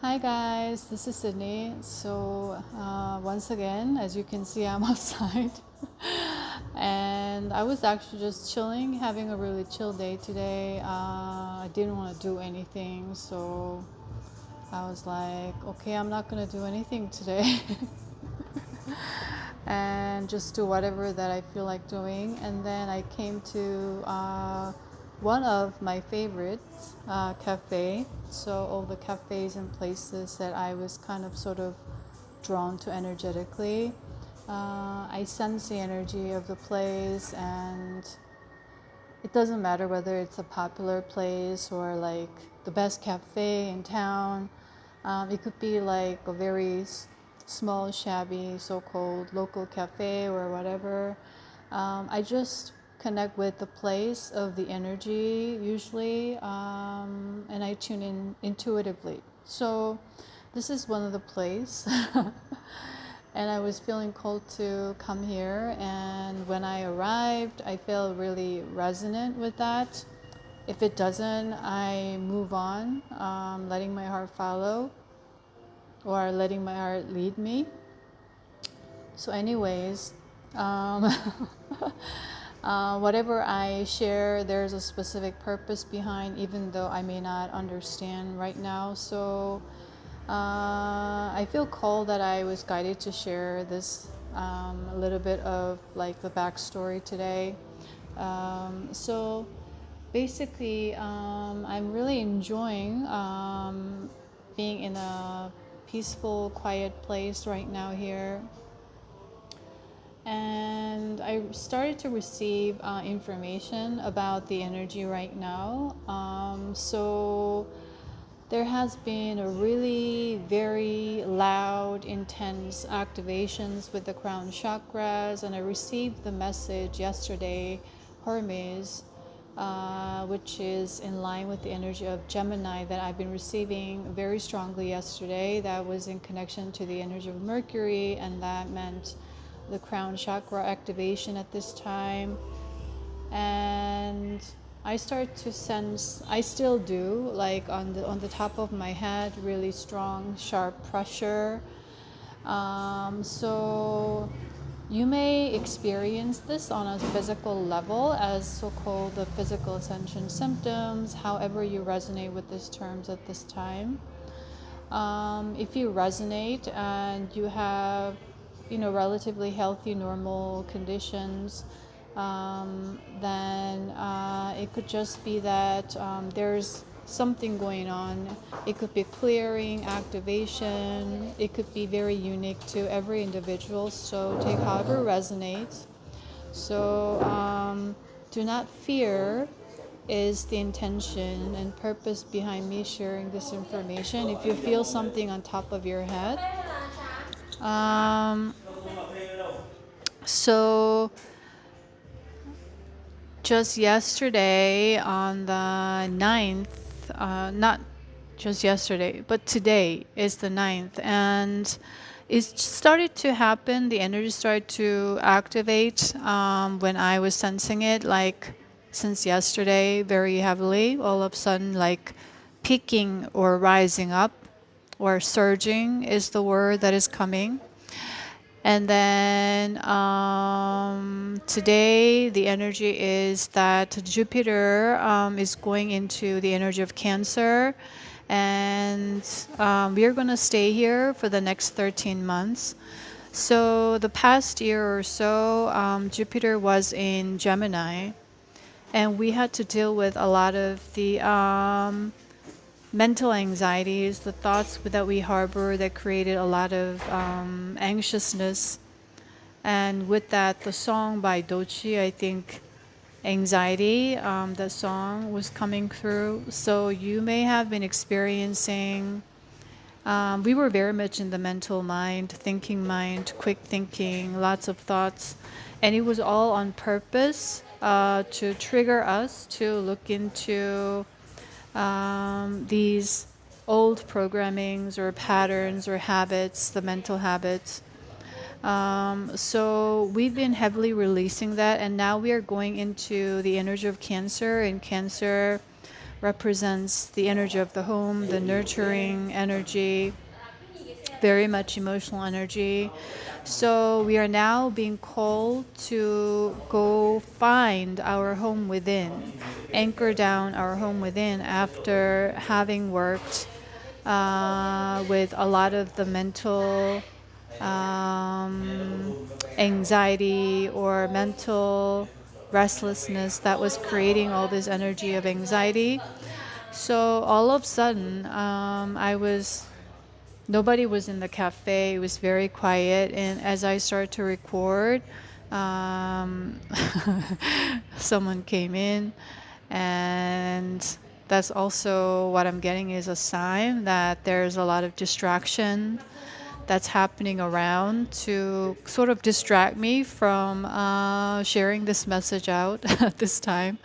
Hi guys, this is Sydney. Once again, as you can see, I'm outside. And I was actually just chilling, having a really chill day today. I didn't want to do anything, so I was like, okay, I'm not going to do anything today. And just do whatever that I feel like doing. And then I came to one of my favorites, cafe. So all the cafes and places that I was kind of sort of drawn to energetically. I sense the energy of the place, and it doesn't matter whether it's a popular place or like the best cafe in town. It could be like a very small, shabby, so-called local cafe or whatever. I just connect with the place of the energy usually, and I tune in intuitively. So this is one of the place. And I was feeling called to come here, and when I arrived I felt really resonant with that. If it doesn't, I move on, letting my heart follow or letting my heart lead me. So anyways, whatever I share, there's a specific purpose behind, even though I may not understand right now. So I feel called that I was guided to share this, a little bit of like the backstory today. So basically, I'm really enjoying being in a peaceful, quiet place right now here. And I started to receive information about the energy right now. So there has been a really very loud, intense activations with the crown chakras, and I received the message yesterday, Hermes, which is in line with the energy of Gemini that I've been receiving very strongly yesterday. That was in connection to the energy of Mercury, and that meant the crown chakra activation at this time. And I start to sense, I still do, like on the top of my head, really strong, sharp pressure. So you may experience this on a physical level as so-called the physical ascension symptoms, however you resonate with these terms at this time. If you resonate and you have, relatively healthy, normal conditions, then it could just be that there's something going on. It could be clearing, activation. It could be very unique to every individual. So take however resonates. So do not fear is the intention and purpose behind me sharing this information. If you feel something on top of your head, so just yesterday on the 9th, not just yesterday, but today is the 9th, and it started to happen, the energy started to activate when I was sensing it, like since yesterday, very heavily, all of a sudden, like peaking or rising up, or surging is the word that is coming. And then today the energy is that Jupiter is going into the energy of Cancer, and we are going to stay here for the next 13 months. So the past year or so, Jupiter was in Gemini, and we had to deal with a lot of the mental anxieties, the thoughts that we harbor that created a lot of anxiousness. And with that, the song by Dochi, I think, Anxiety, that song was coming through. So you may have been experiencing, we were very much in the mental mind, thinking mind, quick thinking, lots of thoughts. And it was all on purpose to trigger us to look into these old programmings or patterns or habits, the mental habits. So we've been heavily releasing that, and now we are going into the energy of Cancer. And Cancer represents the energy of the home, the nurturing energy, very much emotional energy. So we are now being called to go find our home within, anchor down our home within after having worked with a lot of the mental anxiety or mental restlessness that was creating all this energy of anxiety. So all of a sudden, nobody was in the cafe. It was very quiet. And as I started to record, someone came in, and that's also what I'm getting is a sign that there's a lot of distraction that's happening around to sort of distract me from sharing this message out at this time.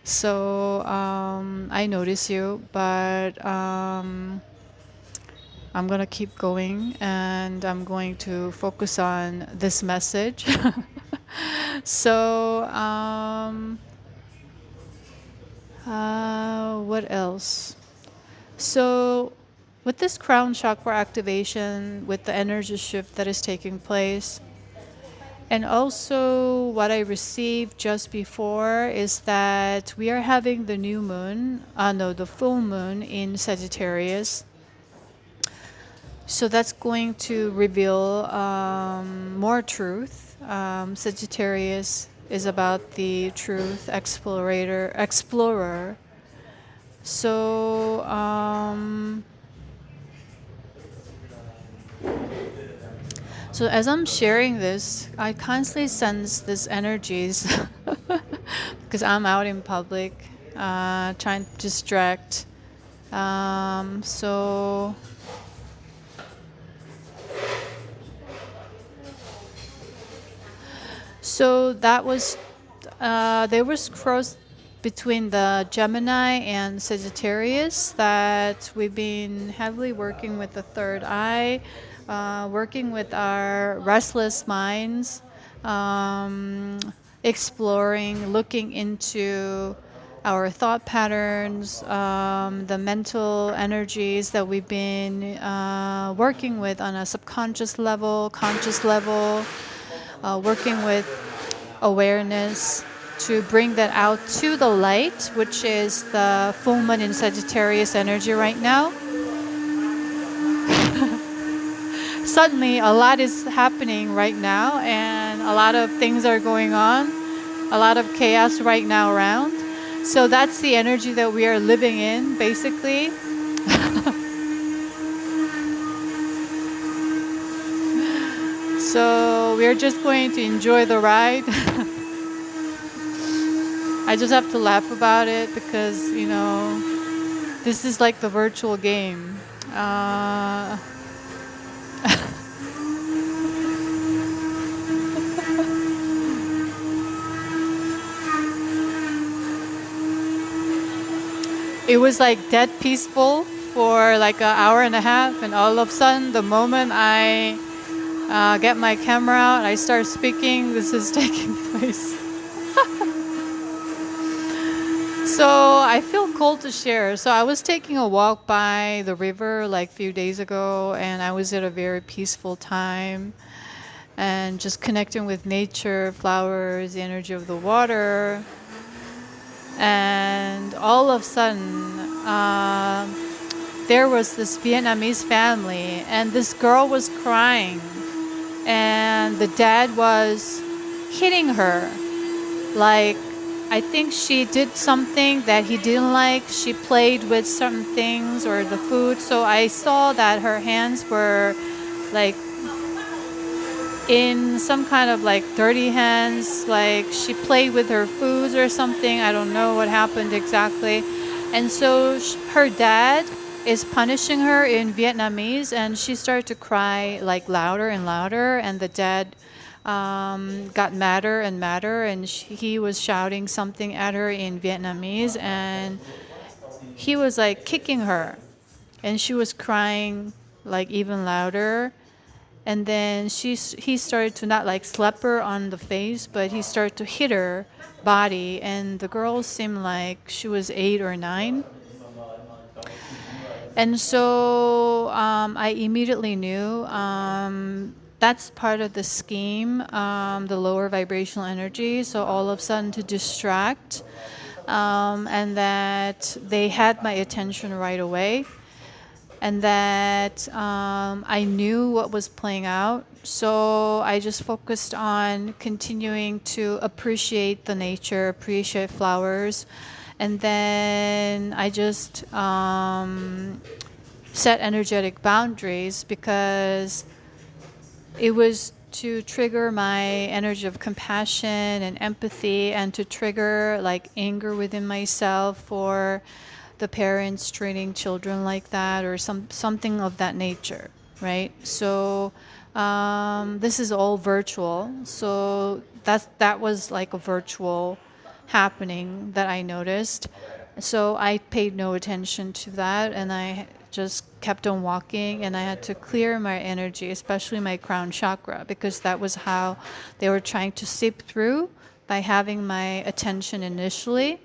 So I notice you, but I'm going to keep going, and I'm going to focus on this message. So what else? So with this crown chakra activation, with the energy shift that is taking place, and also what I received just before is that we are having the new moon, the full moon in Sagittarius. So that's going to reveal more truth. Sagittarius is about the truth, explorer. So so as I'm sharing this, I constantly sense these energies because I'm out in public, trying to distract. So that was, there was cross between the Gemini and Sagittarius that we've been heavily working with the third eye, working with our restless minds, exploring, looking into our thought patterns, the mental energies that we've been working with on a subconscious level, conscious level, working with awareness to bring that out to the light, which is the full moon in Sagittarius energy right now. Suddenly, a lot is happening right now, and a lot of things are going on, a lot of chaos right now around. So that's the energy that we are living in, basically. So we're just going to enjoy the ride. I just have to laugh about it because, you know, this is like the virtual game. It was like dead peaceful for like an hour and a half, and all of a sudden, the moment I get my camera out, I start speaking, this is taking place. So I feel called to share. So I was taking a walk by the river like a few days ago, and I was at a very peaceful time and just connecting with nature, flowers, the energy of the water. And all of a sudden, there was this Vietnamese family, and this girl was crying, and the dad was hitting her. Like, I think she did something that he didn't like. She played with certain things or the food. So I saw that her hands were like in some kind of like dirty hands, like she played with her foods or something. I don't know what happened exactly. And so her dad is punishing her in Vietnamese, and she started to cry like louder and louder, and the dad got madder and madder, and he was shouting something at her in Vietnamese, and he was like kicking her, and she was crying like even louder. And then he started to not like slap her on the face, but he started to hit her body. And the girl seemed like she was 8 or 9. And so I immediately knew that's part of the scheme, the lower vibrational energy. So all of a sudden to distract, and that they had my attention right away. And that I knew what was playing out. So I just focused on continuing to appreciate the nature, appreciate flowers. And then I just set energetic boundaries, because it was to trigger my energy of compassion and empathy, and to trigger like anger within myself for the parents treating children like that, or something of that nature, right? So this is all virtual. So that was like a virtual happening that I noticed. So I paid no attention to that, and I just kept on walking, and I had to clear my energy, especially my crown chakra, because that was how they were trying to seep through, by having my attention initially,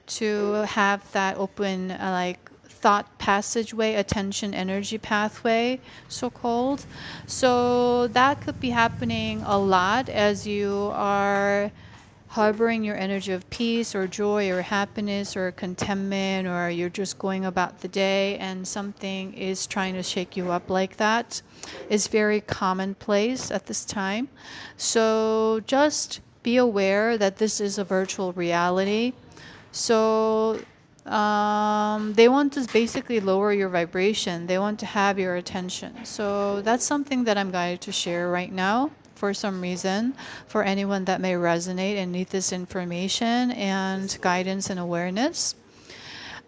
to have that open like thought passageway, attention energy pathway, so called. So that could be happening a lot as you are harboring your energy of peace or joy or happiness or contentment, or you're just going about the day and something is trying to shake you up like that. It's very commonplace at this time. So just be aware that this is a virtual reality. So they want to basically lower your vibration. They want to have your attention. So that's something that I'm guided to share right now, for some reason, for anyone that may resonate and need this information and guidance and awareness.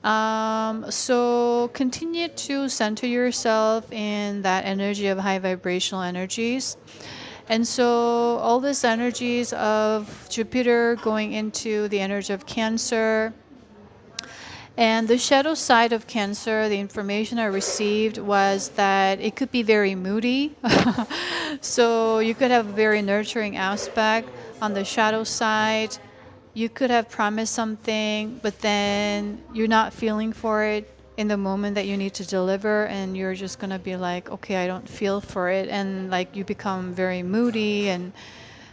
So continue to center yourself in that energy of high vibrational energies. And so all these energies of Jupiter going into the energy of Cancer, and the shadow side of Cancer, the information I received was that it could be very moody. So you could have a very nurturing aspect on the shadow side. You could have promised something, but then you're not feeling for it in the moment that you need to deliver, and you're just going to be like, okay, I don't feel for it. And like you become very moody and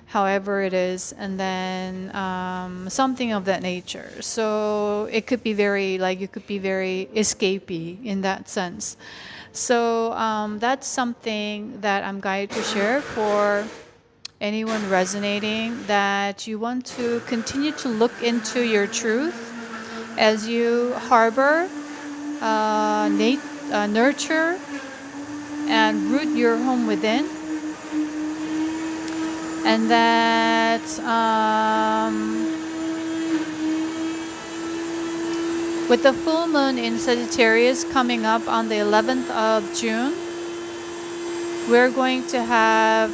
however it is, and then something of that nature. So it could be very, like, you could be very escapey in that sense. So that's something that I'm guided to share for anyone resonating, that you want to continue to look into your truth as you harbor, nurture, and root your home within. And that with the full moon in Sagittarius coming up on the 11th of June, we're going to have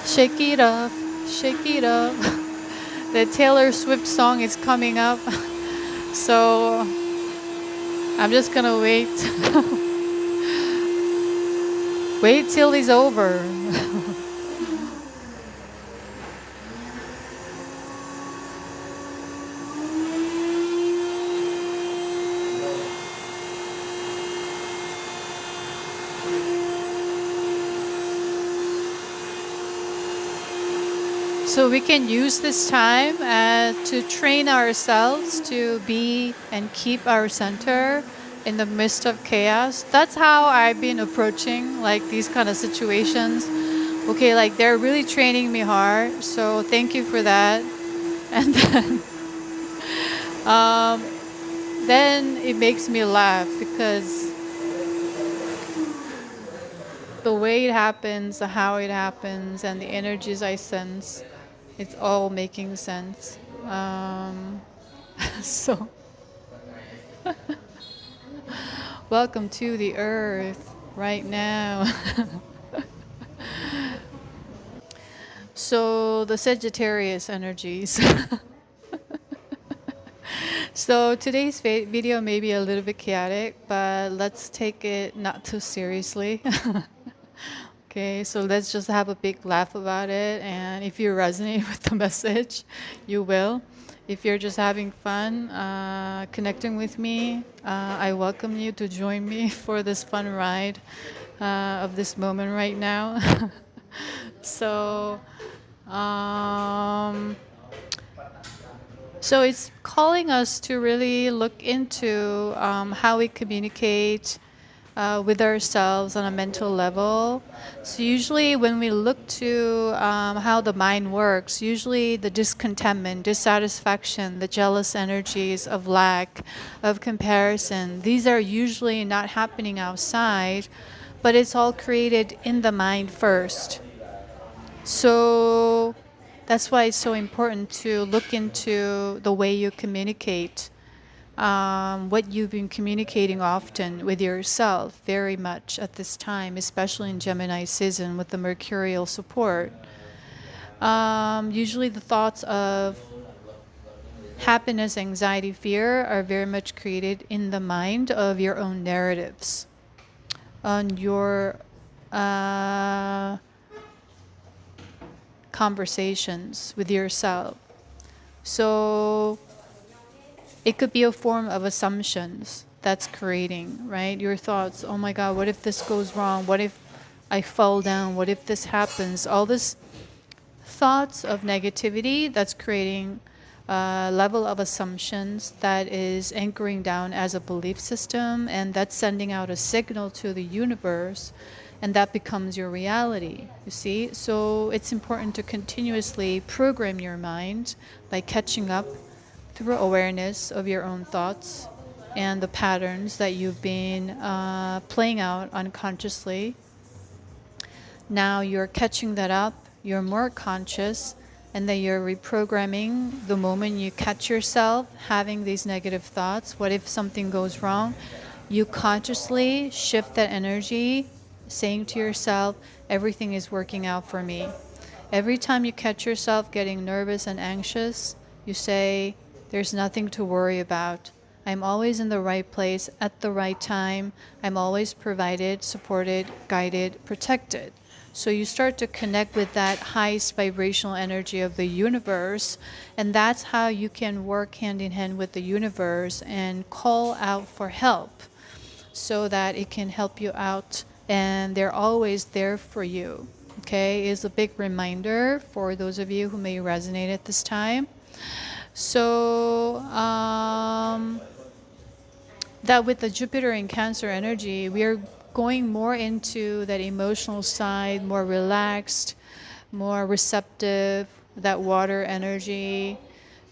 Shake It Up, Shake It Up. The Taylor Swift song is coming up. So I'm just gonna wait. Wait till it's over. So we can use this time to train ourselves to be and keep our center in the midst of chaos. That's how I've been approaching like these kind of situations. Okay, like they're really training me hard. So thank you for that. And then it makes me laugh, because the way it happens, how it happens, and the energies I sense, it's all making sense. So, welcome to the earth right now. So the Sagittarius energies. So today's video may be a little bit chaotic, but let's take it not too seriously. Okay, so let's just have a big laugh about it, and if you resonate with the message, you will. If you're just having fun connecting with me, I welcome you to join me for this fun ride of this moment right now. So, so it's calling us to really look into how we communicate with ourselves on a mental level. So usually when we look to how the mind works, usually the discontentment, dissatisfaction, the jealous energies of lack, of comparison, these are usually not happening outside, but it's all created in the mind first. So that's why it's so important to look into the way you communicate. What you've been communicating often with yourself very much at this time, especially in Gemini season with the Mercurial support. Usually the thoughts of happiness, anxiety, fear are very much created in the mind of your own narratives, on your conversations with yourself. So it could be a form of assumptions that's creating, right? Your thoughts, oh my God, what if this goes wrong? What if I fall down? What if this happens? All this thoughts of negativity that's creating a level of assumptions that is anchoring down as a belief system, and that's sending out a signal to the universe, and that becomes your reality, you see? So it's important to continuously program your mind by catching up through awareness of your own thoughts and the patterns that you've been playing out unconsciously. Now you're catching that up, you're more conscious, and then you're reprogramming the moment you catch yourself having these negative thoughts. What if something goes wrong? You consciously shift that energy, saying to yourself, everything is working out for me. Every time you catch yourself getting nervous and anxious, you say, there's nothing to worry about. I'm always in the right place at the right time. I'm always provided, supported, guided, protected. So you start to connect with that highest vibrational energy of the universe, and that's how you can work hand in hand with the universe and call out for help so that it can help you out, and they're always there for you. Okay, is a big reminder for those of you who may resonate at this time. So that with the Jupiter in Cancer energy, we are going more into that emotional side, more relaxed, more receptive, that water energy,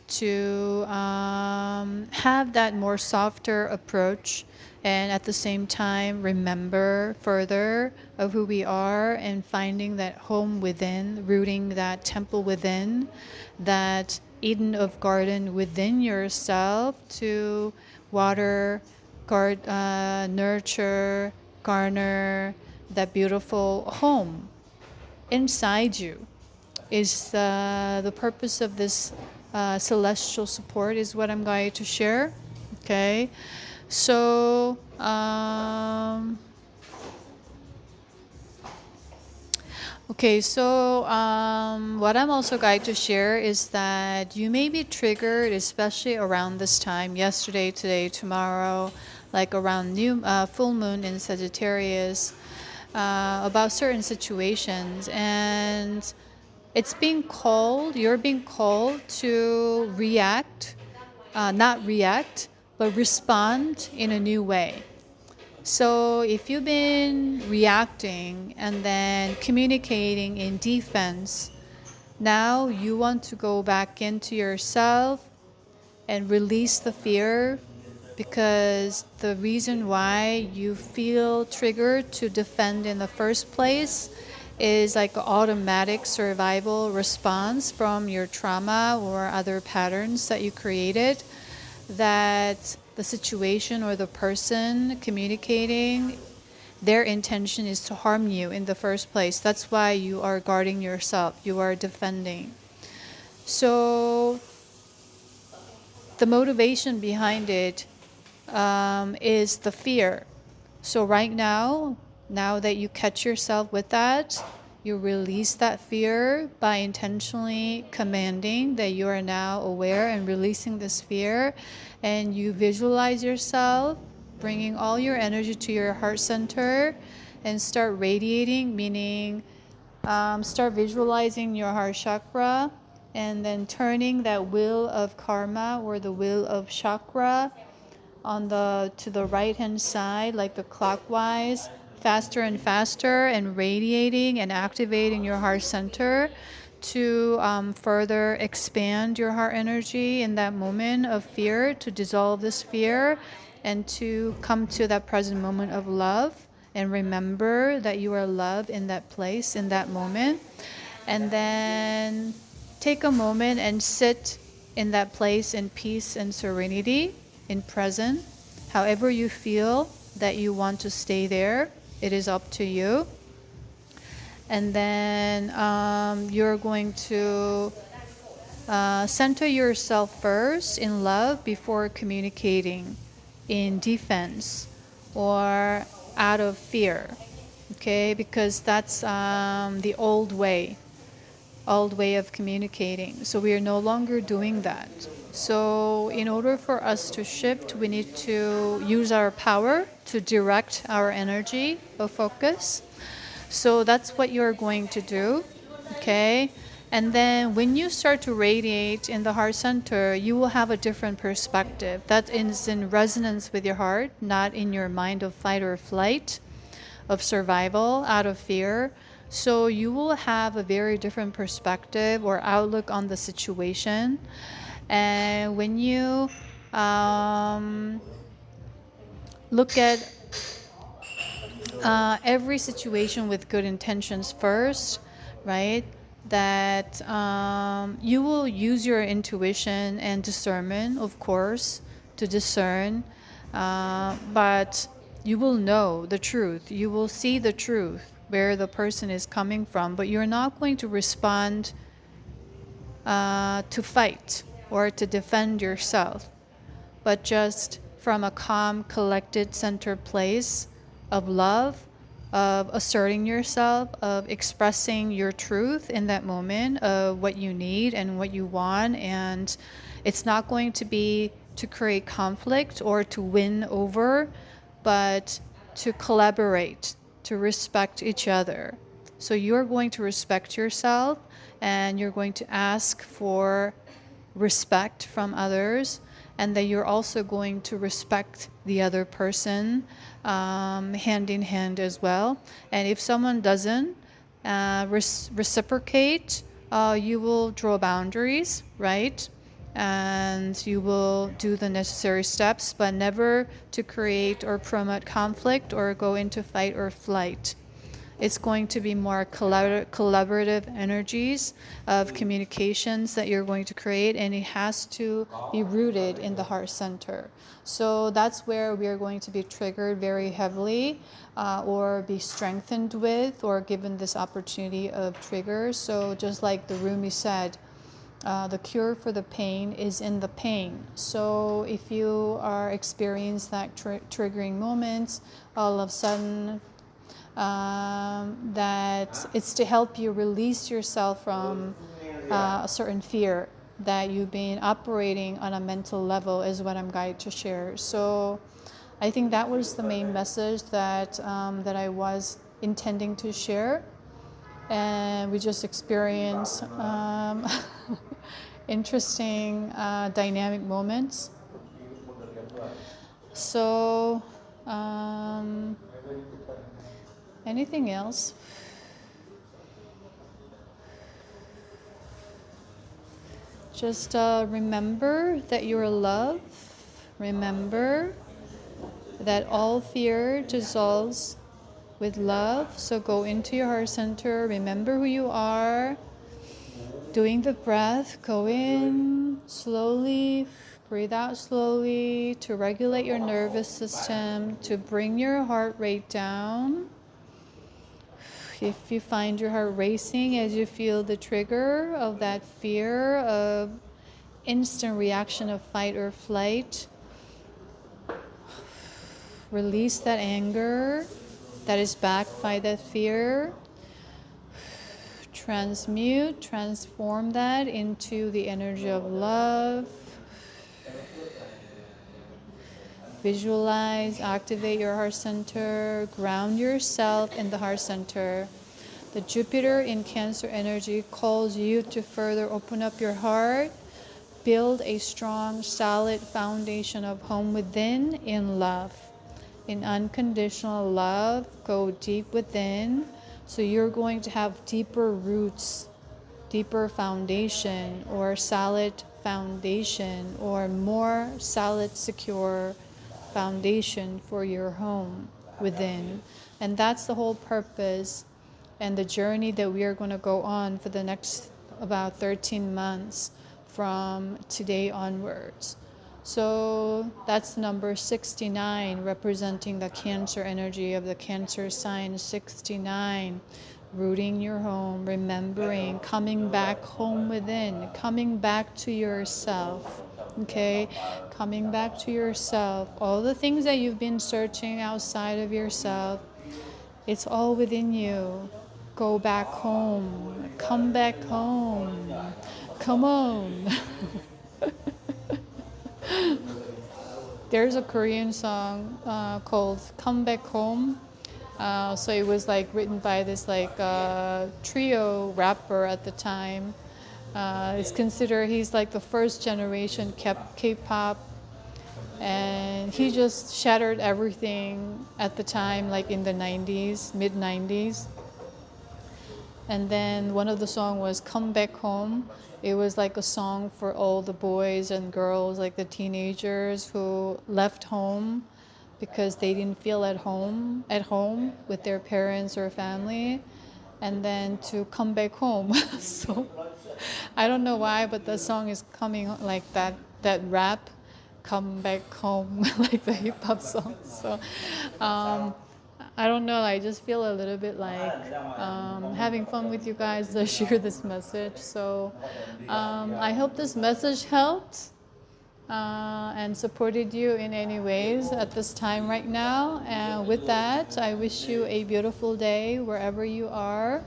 to have that more softer approach, and at the same time remember further of who we are and finding that home within, rooting that temple within, that Eden of garden within yourself, to water, nurture, garner that beautiful home inside you is the purpose of this celestial support, is what I'm going to share. Okay, so what I'm also going to share is that you may be triggered, especially around this time, yesterday, today, tomorrow, like around full moon in Sagittarius, about certain situations, and you're being called to react, not react, but respond in a new way. So if you've been reacting and then communicating in defense, now you want to go back into yourself and release the fear, because the reason why you feel triggered to defend in the first place is like an automatic survival response from your trauma or other patterns that you created, that the situation or the person communicating their intention is to harm you in the first place. That's why you are guarding yourself, you are defending. So the motivation behind it is the fear. So right now that you catch yourself with that, you release that fear by intentionally commanding that you are now aware and releasing this fear, and you visualize yourself bringing all your energy to your heart center and start radiating, meaning start visualizing your heart chakra and then turning that wheel of karma or the wheel of chakra to the right hand side, like the clockwise, faster and faster, and radiating and activating your heart center to further expand your heart energy in that moment of fear, to dissolve this fear and to come to that present moment of love and remember that you are loved in that place, in that moment. And then take a moment and sit in that place in peace and serenity, in present. However you feel that you want to stay there, it is up to you. And then you're going to center yourself first in love before communicating in defense or out of fear, okay? Because that's the old way of communicating. So we are no longer doing that. So in order for us to shift, we need to use our power to direct our energy of focus. So that's what you're going to do, okay? And then when you start to radiate in the heart center, you will have a different perspective that is in resonance with your heart, not in your mind of fight or flight, of survival out of fear. So you will have a very different perspective or outlook on the situation. And when you look at every situation with good intentions first, right? That you will use your intuition and discernment, of course, to discern, but you will know the truth. You will see the truth, where the person is coming from, but you're not going to respond to fight or to defend yourself, but just from a calm, collected, centered place of love, of asserting yourself, of expressing your truth in that moment of what you need and what you want. And it's not going to be to create conflict or to win over, but to collaborate, to respect each other. So you're going to respect yourself and you're going to ask for respect from others, and that you're also going to respect the other person hand in hand as well. And if someone doesn't reciprocate, you will draw boundaries, right? And you will do the necessary steps, but never to create or promote conflict or go into fight or flight. It's going to be more collaborative energies of communications that you're going to create, and it has to be rooted in the heart center. So that's where we are going to be triggered very heavily or be strengthened with or given this opportunity of triggers. So just like the Rumi said, the cure for the pain is in the pain. So if you are experiencing that triggering moments, all of a sudden, that it's to help you release yourself from a certain fear that you've been operating on a mental level is what I'm guided to share. So I think that was the main message that I was intending to share. And we just experienced interesting dynamic moments. So anything else? Just remember that you are loved. Remember that all fear dissolves with love. So go into your heart center. Remember who you are. Doing the breath. Go in slowly. Breathe out slowly to regulate your nervous system, to bring your heart rate down. If you find your heart racing as you feel the trigger of that fear of instant reaction of fight or flight, release that anger that is backed by that fear. Transmute, transform that into the energy of love. Visualize, activate your heart center, ground yourself in the heart center. The Jupiter in Cancer energy calls you to further open up your heart, build a strong, solid foundation of home within in love. In unconditional love, go deep within. So you're going to have deeper roots, deeper foundation, or solid foundation, or more solid, secure foundation for your home within. And that's the whole purpose and the journey that we are going to go on for the next about 13 months from today onwards. So that's number 69, representing the Cancer energy of the Cancer sign. 69, rooting your home, remembering, coming back home within, coming back to yourself. Okay, coming back to yourself. All the things that you've been searching outside of yourself, it's all within you. Go back home. Come back home. Come on. There's a Korean song called Come Back Home. So it was like written by this like trio rapper at the time. It's considered he's like the first generation K-pop, and he just shattered everything at the time, like in the 90s, mid 90s. And then one of the songs was Come Back Home. It was like a song for all the boys and girls, like the teenagers who left home because they didn't feel at home with their parents or family, and then to come back home. So I don't know why, but the song is coming like that rap, come back home, like the hip hop song. So I don't know, I just feel a little bit like having fun with you guys to share this message. So I hope this message helped and supported you in any ways at this time right now. And with that, I wish you a beautiful day wherever you are.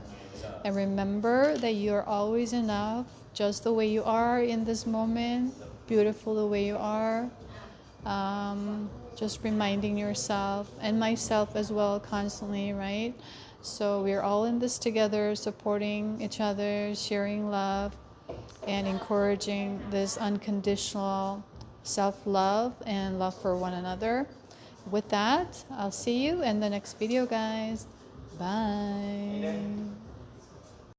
And remember that you are always enough, just the way you are in this moment, beautiful the way you are. Just reminding yourself and myself as well constantly, right? So we're all in this together, supporting each other, sharing love, and encouraging this unconditional self-love and love for one another. With that, I'll see you in the next video, guys. Bye.